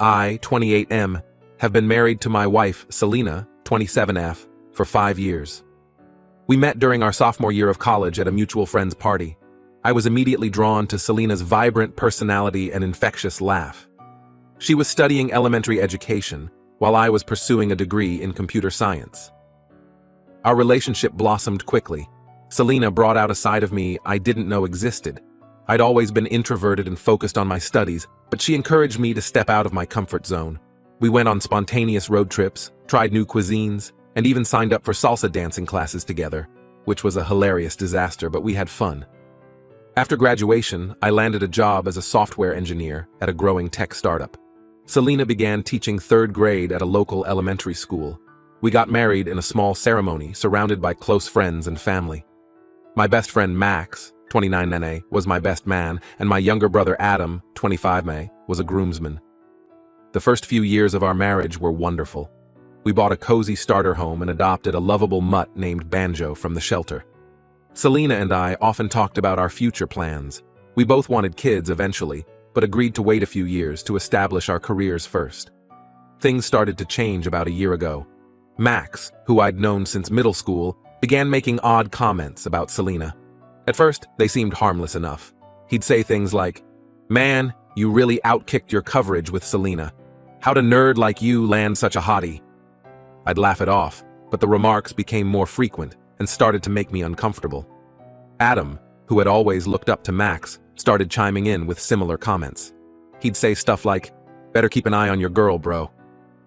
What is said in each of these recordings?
I, 28M, have been married to my wife, Selena, 27F, for 5 years. We met during our sophomore year of college at a mutual friend's party. I was immediately drawn to Selena's vibrant personality and infectious laugh. She was studying elementary education, while I was pursuing a degree in computer science. Our relationship blossomed quickly. Selena brought out a side of me I didn't know existed. I'd always been introverted and focused on my studies, but she encouraged me to step out of my comfort zone. We went on spontaneous road trips, tried new cuisines, and even signed up for salsa dancing classes together, which was a hilarious disaster, but we had fun. After graduation, I landed a job as a software engineer at a growing tech startup. Selena began teaching 3rd grade at a local elementary school. We got married in a small ceremony surrounded by close friends and family. My best friend Max, 29NA, was my best man, and my younger brother Adam, 25MA, was a groomsman. The first few years of our marriage were wonderful. We bought a cozy starter home and adopted a lovable mutt named Banjo from the shelter. Selena and I often talked about our future plans. We both wanted kids eventually, but agreed to wait a few years to establish our careers first. Things started to change about a year ago. Max, who I'd known since middle school, began making odd comments about Selena. At first, they seemed harmless enough. He'd say things like, "Man, you really outkicked your coverage with Selena. How'd a nerd like you land such a hottie?" I'd laugh it off, but the remarks became more frequent and started to make me uncomfortable. Adam, who had always looked up to Max, started chiming in with similar comments. He'd say stuff like, "Better keep an eye on your girl, bro.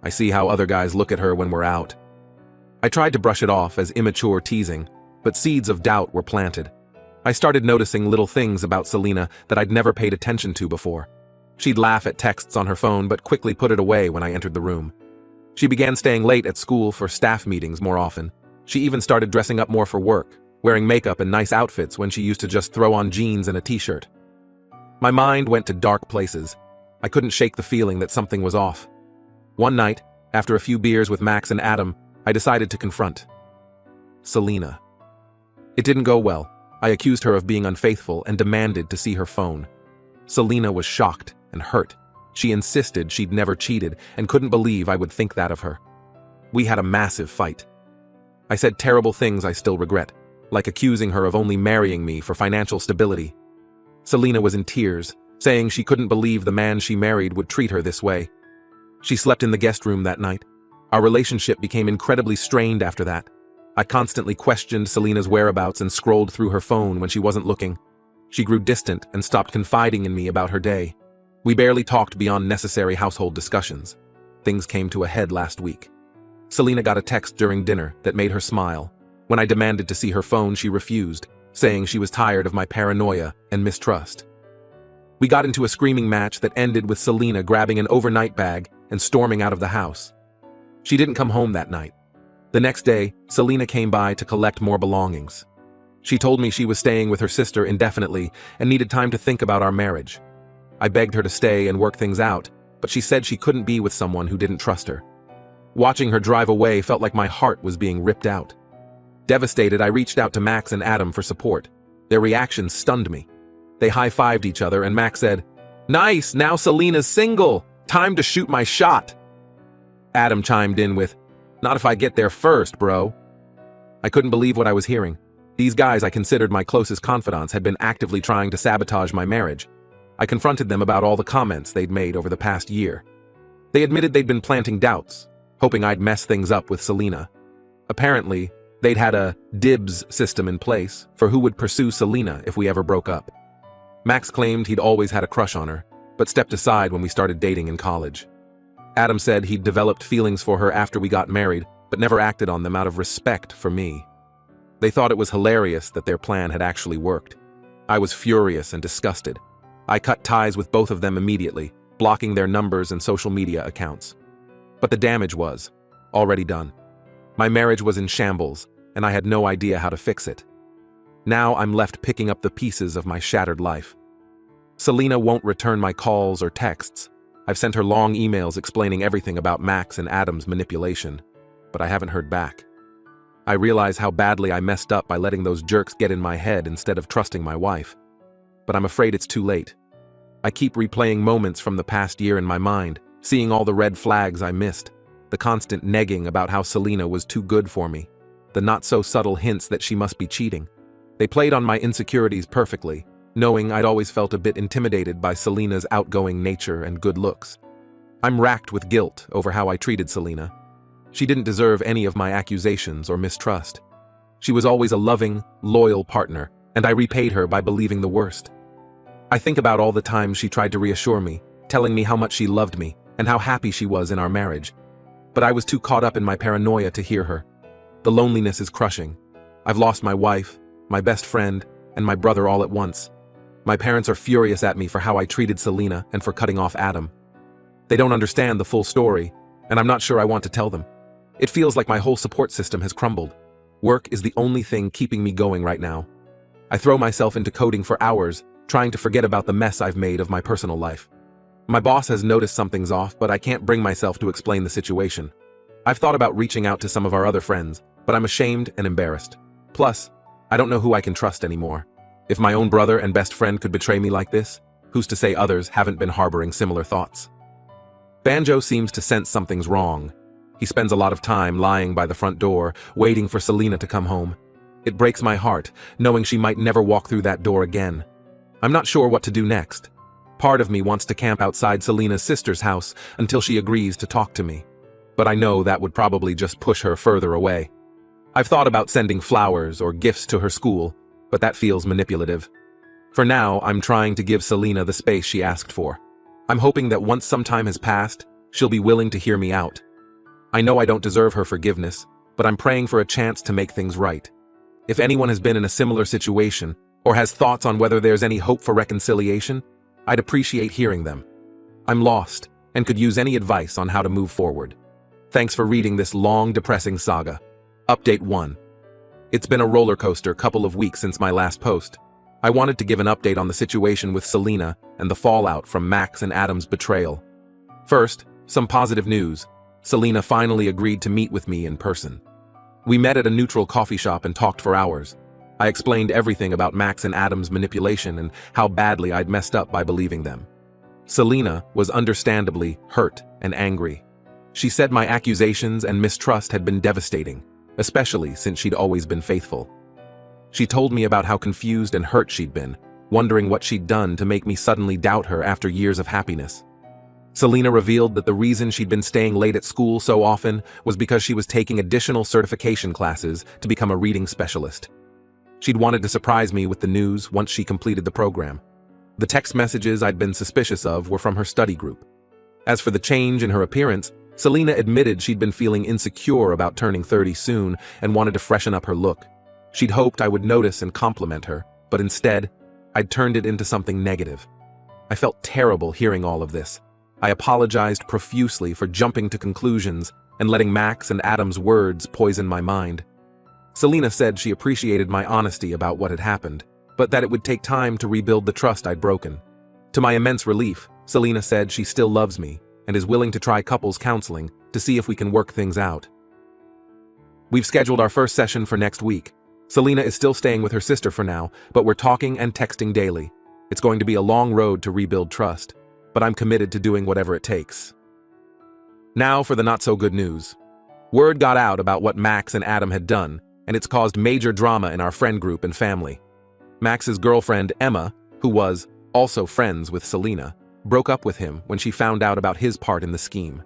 I see how other guys look at her when we're out." I tried to brush it off as immature teasing, but seeds of doubt were planted. I started noticing little things about Selena that I'd never paid attention to before. She'd laugh at texts on her phone but quickly put it away when I entered the room. She began staying late at school for staff meetings more often. She even started dressing up more for work, wearing makeup and nice outfits when she used to just throw on jeans and a t-shirt. My mind went to dark places. I couldn't shake the feeling that something was off. One night, after a few beers with Max and Adam, I decided to confront Selena. It didn't go well. I accused her of being unfaithful and demanded to see her phone. Selena was shocked and hurt. She insisted she'd never cheated and couldn't believe I would think that of her. We had a massive fight. I said terrible things I still regret, like accusing her of only marrying me for financial stability. Selena was in tears, saying she couldn't believe the man she married would treat her this way. She slept in the guest room that night. Our relationship became incredibly strained after that. I constantly questioned Selena's whereabouts and scrolled through her phone when she wasn't looking. She grew distant and stopped confiding in me about her day. We barely talked beyond necessary household discussions. Things came to a head last week. Selena got a text during dinner that made her smile. When I demanded to see her phone, she refused, saying she was tired of my paranoia and mistrust. We got into a screaming match that ended with Selena grabbing an overnight bag and storming out of the house. She didn't come home that night. The next day, Selena came by to collect more belongings. She told me she was staying with her sister indefinitely and needed time to think about our marriage. I begged her to stay and work things out, but she said she couldn't be with someone who didn't trust her. Watching her drive away felt like my heart was being ripped out. Devastated, I reached out to Max and Adam for support. Their reactions stunned me. They high-fived each other and Max said, "Nice, now Selena's single. Time to shoot my shot." Adam chimed in with, "Not if I get there first, bro." I couldn't believe what I was hearing. These guys I considered my closest confidants had been actively trying to sabotage my marriage. I confronted them about all the comments they'd made over the past year. They admitted they'd been planting doubts, hoping I'd mess things up with Selena. Apparently, they'd had a dibs system in place for who would pursue Selena if we ever broke up. Max claimed he'd always had a crush on her, but stepped aside when we started dating in college. Adam said he'd developed feelings for her after we got married, but never acted on them out of respect for me. They thought it was hilarious that their plan had actually worked. I was furious and disgusted. I cut ties with both of them immediately, blocking their numbers and social media accounts. But the damage was already done. My marriage was in shambles, and I had no idea how to fix it. Now I'm left picking up the pieces of my shattered life. Selena won't return my calls or texts. I've sent her long emails explaining everything about Max and Adam's manipulation, but I haven't heard back. I realize how badly I messed up by letting those jerks get in my head instead of trusting my wife. But I'm afraid it's too late. I keep replaying moments from the past year in my mind, Seeing all the red flags I missed, the constant negging about how Selena was too good for me, the not-so-subtle hints that she must be cheating. They played on my insecurities perfectly, knowing I'd always felt a bit intimidated by Selena's outgoing nature and good looks. I'm racked with guilt over how I treated Selena. She didn't deserve any of my accusations or mistrust. She was always a loving, loyal partner, and I repaid her by believing the worst. I think about all the times she tried to reassure me, telling me how much she loved me and how happy she was in our marriage. But I was too caught up in my paranoia to hear her. The loneliness is crushing. I've lost my wife, my best friend, and my brother all at once. My parents are furious at me for how I treated Selena and for cutting off Adam. They don't understand the full story, and I'm not sure I want to tell them. It feels like my whole support system has crumbled. Work is the only thing keeping me going right now. I throw myself into coding for hours, trying to forget about the mess I've made of my personal life. My boss has noticed something's off, but I can't bring myself to explain the situation. I've thought about reaching out to some of our other friends, but I'm ashamed and embarrassed. Plus, I don't know who I can trust anymore. If my own brother and best friend could betray me like this, who's to say others haven't been harboring similar thoughts? Banjo seems to sense something's wrong. He spends a lot of time lying by the front door, waiting for Selena to come home. It breaks my heart, knowing she might never walk through that door again. I'm not sure what to do next. Part of me wants to camp outside Selena's sister's house until she agrees to talk to me. But I know that would probably just push her further away. I've thought about sending flowers or gifts to her school, but that feels manipulative. For now, I'm trying to give Selena the space she asked for. I'm hoping that once some time has passed, she'll be willing to hear me out. I know I don't deserve her forgiveness, but I'm praying for a chance to make things right. If anyone has been in a similar situation, or has thoughts on whether there's any hope for reconciliation, I'd appreciate hearing them. I'm lost, and could use any advice on how to move forward. Thanks for reading this long, depressing saga. Update 1. It's been a roller coaster couple of weeks since my last post. I wanted to give an update on the situation with Selena and the fallout from Max and Adam's betrayal. First, some positive news. Selena finally agreed to meet with me in person. We met at a neutral coffee shop and talked for hours. I explained everything about Max and Adam's manipulation and how badly I'd messed up by believing them. Selena was understandably hurt and angry. She said my accusations and mistrust had been devastating, especially since she'd always been faithful. She told me about how confused and hurt she'd been, wondering what she'd done to make me suddenly doubt her after years of happiness. Selena revealed that the reason she'd been staying late at school so often was because she was taking additional certification classes to become a reading specialist. She'd wanted to surprise me with the news once she completed the program. The text messages I'd been suspicious of were from her study group. As for the change in her appearance, Selena admitted she'd been feeling insecure about turning 30 soon and wanted to freshen up her look. She'd hoped I would notice and compliment her, but instead, I'd turned it into something negative. I felt terrible hearing all of this. I apologized profusely for jumping to conclusions and letting Max and Adam's words poison my mind. Selena said she appreciated my honesty about what had happened, but that it would take time to rebuild the trust I'd broken. To my immense relief, Selena said she still loves me and is willing to try couples counseling to see if we can work things out. We've scheduled our first session for next week. Selena is still staying with her sister for now, but we're talking and texting daily. It's going to be a long road to rebuild trust, but I'm committed to doing whatever it takes. Now for the not-so-good news. Word got out about what Max and Adam had done, and it's caused major drama in our friend group and family. Max's girlfriend, Emma, who was also friends with Selena, broke up with him when she found out about his part in the scheme.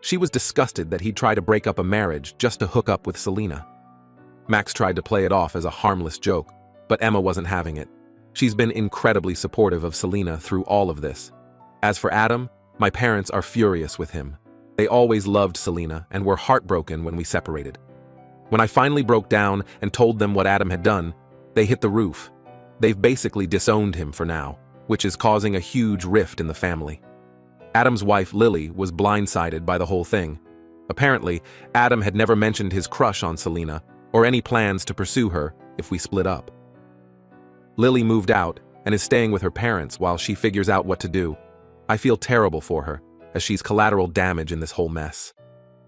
She was disgusted that he'd try to break up a marriage just to hook up with Selena. Max tried to play it off as a harmless joke, but Emma wasn't having it. She's been incredibly supportive of Selena through all of this. As for Adam, my parents are furious with him. They always loved Selena and were heartbroken when we separated. When I finally broke down and told them what Adam had done, they hit the roof. They've basically disowned him for now, which is causing a huge rift in the family. Adam's wife, Lily, was blindsided by the whole thing. Apparently, Adam had never mentioned his crush on Selena or any plans to pursue her if we split up. Lily moved out and is staying with her parents while she figures out what to do. I feel terrible for her, as she's collateral damage in this whole mess.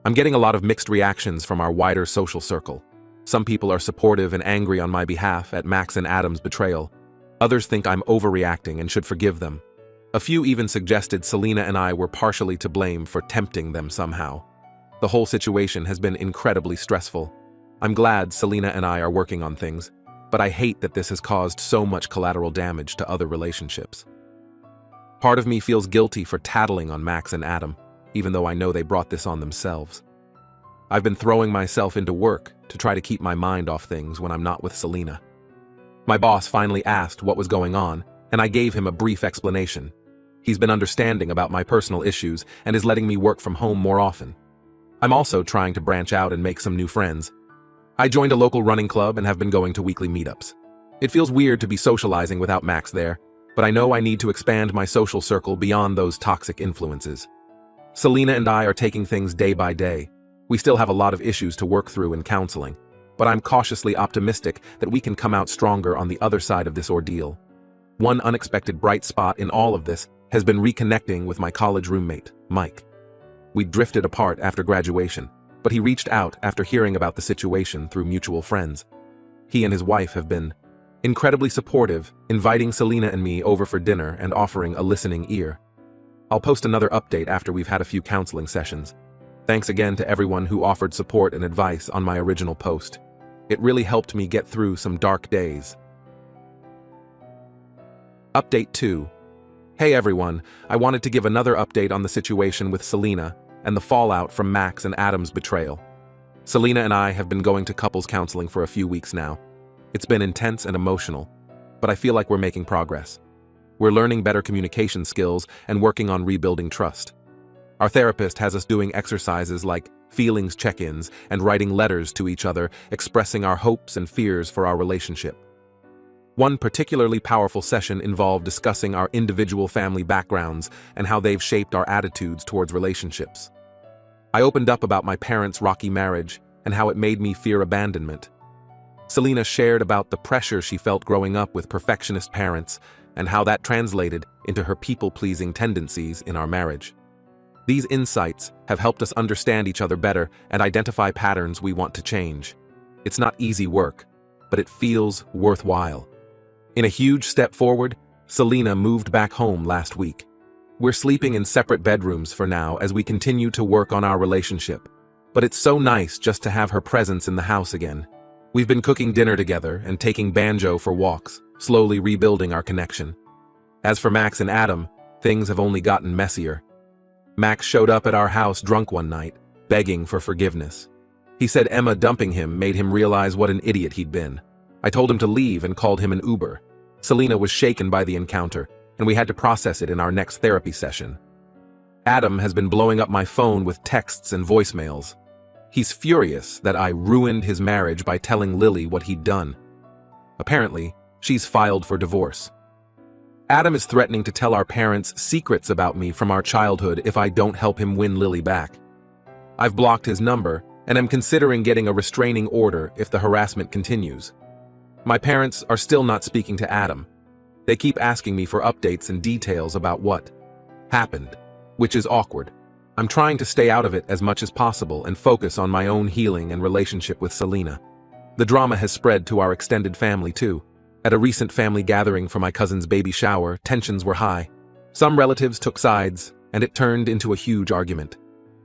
I'm getting a lot of mixed reactions from our wider social circle. Some people are supportive and angry on my behalf at Max and Adam's betrayal. Others think I'm overreacting and should forgive them. A few even suggested Selena and I were partially to blame for tempting them somehow. The whole situation has been incredibly stressful. I'm glad Selena and I are working on things, but I hate that this has caused so much collateral damage to other relationships. Part of me feels guilty for tattling on Max and Adam, even though I know they brought this on themselves. I've been throwing myself into work to try to keep my mind off things when I'm not with Selena. My boss finally asked what was going on, and I gave him a brief explanation. He's been understanding about my personal issues and is letting me work from home more often. I'm also trying to branch out and make some new friends. I joined a local running club and have been going to weekly meetups. It feels weird to be socializing without Max there, but I know I need to expand my social circle beyond those toxic influences. Selena and I are taking things day by day. We still have a lot of issues to work through in counseling, but I'm cautiously optimistic that we can come out stronger on the other side of this ordeal. One unexpected bright spot in all of this has been reconnecting with my college roommate, Mike. We drifted apart after graduation, but he reached out after hearing about the situation through mutual friends. He and his wife have been incredibly supportive, inviting Selena and me over for dinner and offering a listening ear. I'll post another update after we've had a few counseling sessions. Thanks again to everyone who offered support and advice on my original post. It really helped me get through some dark days. Update 2. Hey everyone, I wanted to give another update on the situation with Selena and the fallout from Max and Adam's betrayal. Selena and I have been going to couples counseling for a few weeks now. It's been intense and emotional, but I feel like we're making progress. We're learning better communication skills and working on rebuilding trust. Our therapist has us doing exercises like feelings check-ins and writing letters to each other, expressing our hopes and fears for our relationship. One particularly powerful session involved discussing our individual family backgrounds and how they've shaped our attitudes towards relationships. I opened up about my parents' rocky marriage and how it made me fear abandonment. Selena shared about the pressure she felt growing up with perfectionist parents and how that translated into her people-pleasing tendencies in our marriage. These insights have helped us understand each other better and identify patterns we want to change. It's not easy work, but it feels worthwhile. In a huge step forward, Selena moved back home last week. We're sleeping in separate bedrooms for now as we continue to work on our relationship. But it's so nice just to have her presence in the house again. We've been cooking dinner together and taking Banjo for walks, slowly rebuilding our connection. As for Max and Adam, things have only gotten messier. Max showed up at our house drunk one night, begging for forgiveness. He said Emma dumping him made him realize what an idiot he'd been. I told him to leave and called him an Uber. Selena was shaken by the encounter, and we had to process it in our next therapy session. Adam has been blowing up my phone with texts and voicemails. He's furious that I ruined his marriage by telling Lily what he'd done. Apparently, she's filed for divorce. Adam is threatening to tell our parents secrets about me from our childhood if I don't help him win Lily back. I've blocked his number and am considering getting a restraining order if the harassment continues. My parents are still not speaking to Adam. They keep asking me for updates and details about what happened, which is awkward. I'm trying to stay out of it as much as possible and focus on my own healing and relationship with Selena. The drama has spread to our extended family too. At a recent family gathering for my cousin's baby shower, tensions were high. Some relatives took sides, and it turned into a huge argument.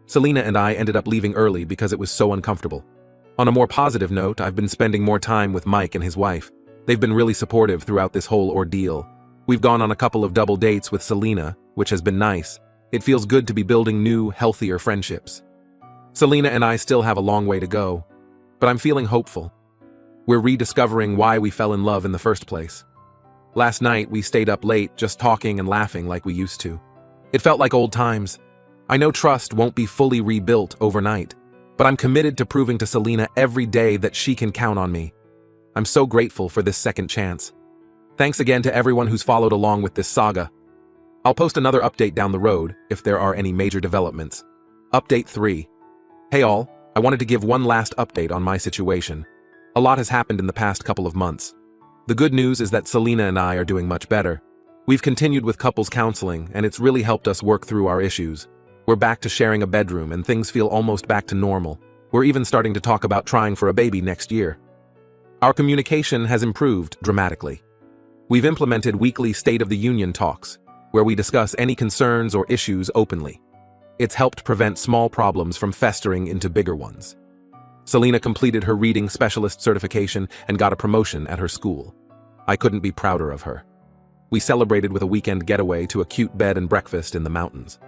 Selena and I ended up leaving early because it was so uncomfortable. On a more positive note, I've been spending more time with Mike and his wife. They've been really supportive throughout this whole ordeal. We've gone on a couple of double dates with Selena, which has been nice. It feels good to be building new, healthier friendships. Selena and I still have a long way to go, but I'm feeling hopeful. We're rediscovering why we fell in love in the first place. Last night, we stayed up late just talking and laughing like we used to. It felt like old times. I know trust won't be fully rebuilt overnight, but I'm committed to proving to Selena every day that she can count on me. I'm so grateful for this second chance. Thanks again to everyone who's followed along with this saga. I'll post another update down the road if there are any major developments. Update 3. Hey all, I wanted to give one last update on my situation. A lot has happened in the past couple of months. The good news is that Selena and I are doing much better. We've continued with couples counseling, and it's really helped us work through our issues. We're back to sharing a bedroom, and things feel almost back to normal. We're even starting to talk about trying for a baby next year. Our communication has improved dramatically. We've implemented weekly State of the Union talks, where we discuss any concerns or issues openly. It's helped prevent small problems from festering into bigger ones. Selena completed her reading specialist certification and got a promotion at her school. I couldn't be prouder of her. We celebrated with a weekend getaway to a cute bed and breakfast in the mountains.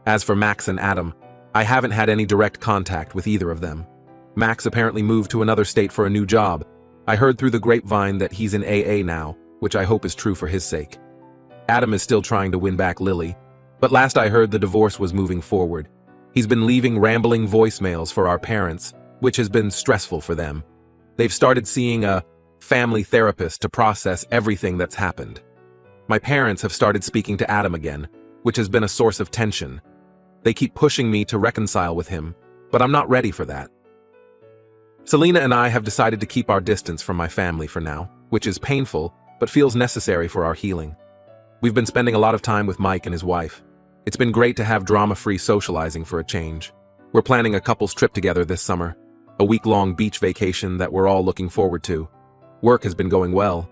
As for Max and Adam, I haven't had any direct contact with either of them. Max apparently moved to another state for a new job. I heard through the grapevine that he's in AA now, which I hope is true for his sake. Adam is still trying to win back Lily, but last I heard the divorce was moving forward. He's been leaving rambling voicemails for our parents, which has been stressful for them. They've started seeing a family therapist to process everything that's happened. My parents have started speaking to Adam again, which has been a source of tension. They keep pushing me to reconcile with him, but I'm not ready for that. Selena and I have decided to keep our distance from my family for now, which is painful, but feels necessary for our healing. We've been spending a lot of time with Mike and his wife. It's been great to have drama-free socializing for a change. We're planning a couple's trip together this summer, a week-long beach vacation that we're all looking forward to. Work has been going well.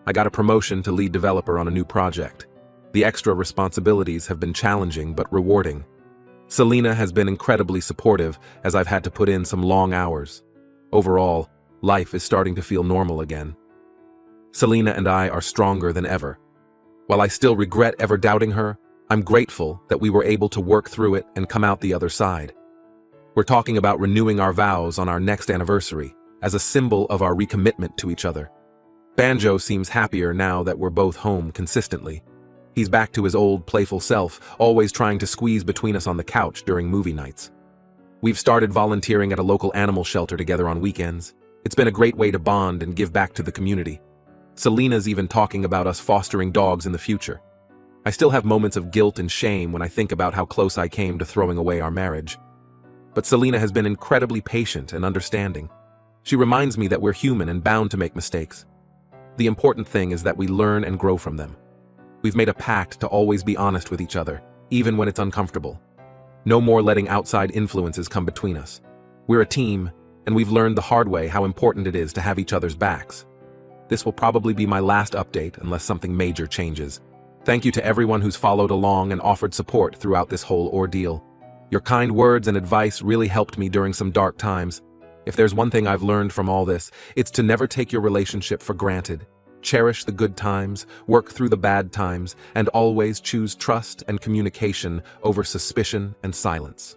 I got a promotion to lead developer on a new project. The extra responsibilities have been challenging but rewarding. Selena has been incredibly supportive as I've had to put in some long hours. Overall, life is starting to feel normal again. Selena and I are stronger than ever. While I still regret ever doubting her, I'm grateful that we were able to work through it and come out the other side. We're talking about renewing our vows on our next anniversary as a symbol of our recommitment to each other. Banjo seems happier now that we're both home consistently. He's back to his old playful self, always trying to squeeze between us on the couch during movie nights. We've started volunteering at a local animal shelter together on weekends. It's been a great way to bond and give back to the community. Selena's even talking about us fostering dogs in the future. I still have moments of guilt and shame when I think about how close I came to throwing away our marriage. But Selena has been incredibly patient and understanding. She reminds me that we're human and bound to make mistakes. The important thing is that we learn and grow from them. We've made a pact to always be honest with each other, even when it's uncomfortable. No more letting outside influences come between us. We're a team, and we've learned the hard way how important it is to have each other's backs. This will probably be my last update unless something major changes. Thank you to everyone who's followed along and offered support throughout this whole ordeal. Your kind words and advice really helped me during some dark times. If there's one thing I've learned from all this, it's to never take your relationship for granted. Cherish the good times, work through the bad times, and always choose trust and communication over suspicion and silence.